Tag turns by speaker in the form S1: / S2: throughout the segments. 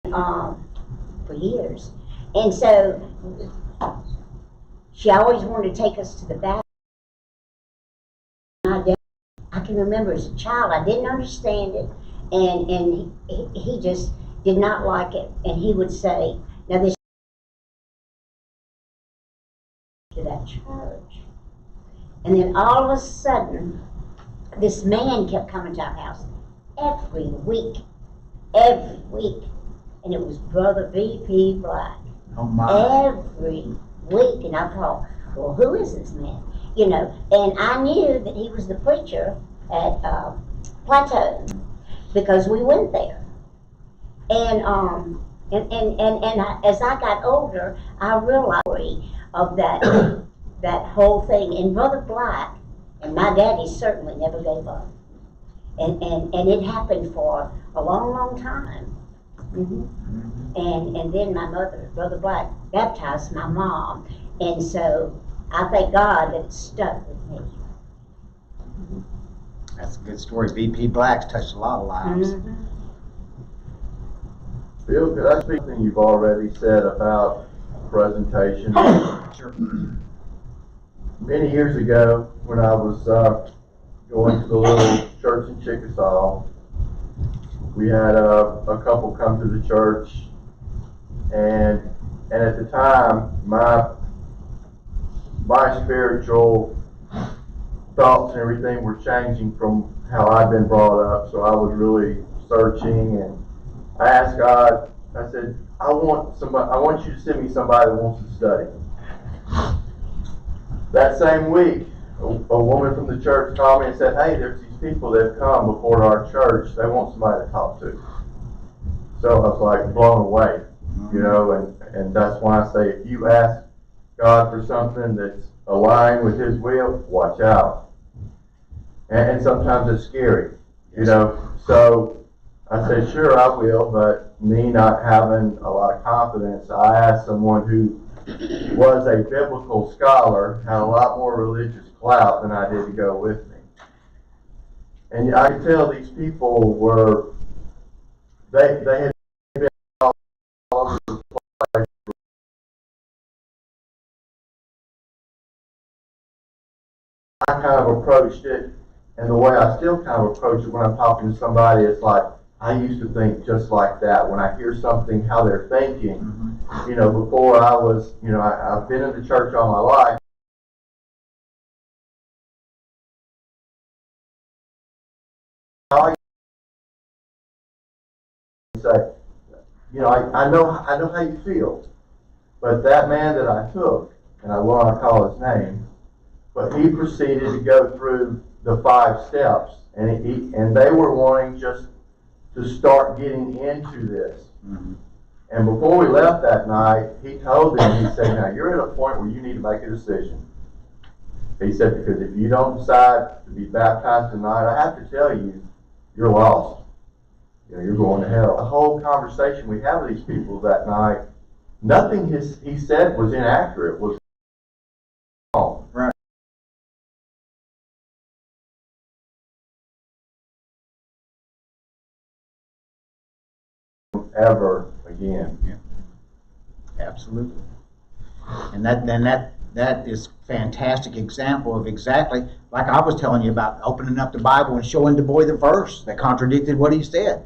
S1: for years. And so she always wanted to take us to the bathroom. I can remember as a child, I didn't understand it, and he just did not like it. And he would say, now this to that church. And then all of a sudden, this man kept coming to our house every week. And it was Brother V.P. Black.
S2: Oh my.
S1: Every week. And I thought, well, who is this man? You know, and I knew that he was the preacher at Plateau because we went there. And as I got older, I realized of that whole thing. And Brother Black and my daddy certainly never gave up. And it happened for a long, long time. And then my mother, Brother Black, baptized my mom. And so I thank God that it stuck with me.
S2: That's a good story. V.P. Black's touched a lot of lives.
S3: Bill, could I speak to something you've already said about presentation?
S2: Sure.
S3: Many years ago, when I was going to the little church in Chickasaw, we had a couple come to the church, and at the time, my spiritual thoughts and everything were changing from how I'd been brought up. So I was really searching, and I asked God. I said, I want you to send me somebody that wants to study. That same week, a woman from the church called me and said, hey, there's these people that have come before our church. They want somebody to talk to. So I was like blown away, you know, and that's why I say if you ask God for something that's aligned with His will, watch out. And sometimes it's scary, you know. So I said, sure, I will, but me not having a lot of confidence, I asked someone who was a biblical scholar, had a lot more religious clout than I did to go with me. And I could tell these people were, they had been all over the place. I kind of approached it, and the way I still kind of approach it when I'm talking to somebody, it's like, I used to think just like that. When I hear something, how they're thinking, you know, before I was, you know, I've been in the church all my life. I say, you know, I know how you feel, but that man that I took, and I will not call his name, but he proceeded to go through the 5 steps, and they were wanting just to start getting into this. And before we left that night, he told them, he said, now you're at a point where you need to make a decision. He said, because if you don't decide to be baptized tonight, I have to tell you, you're lost. You know, you're going to hell. The whole conversation we had with these people that night, nothing he said was inaccurate, was wrong.
S2: Right.
S3: Ever again.
S2: Yeah. Absolutely. And that is fantastic example of exactly like I was telling you about opening up the Bible and showing the boy the verse that contradicted what he said.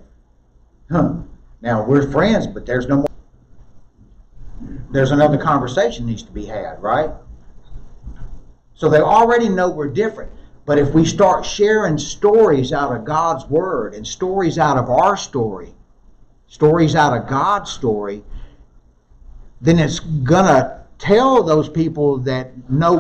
S2: Now we're friends, but there's no more. There's another conversation needs to be had, right? So they already know we're different. But if we start sharing stories out of God's Word and stories out of our story, stories out of God's story, then it's going to tell those people that know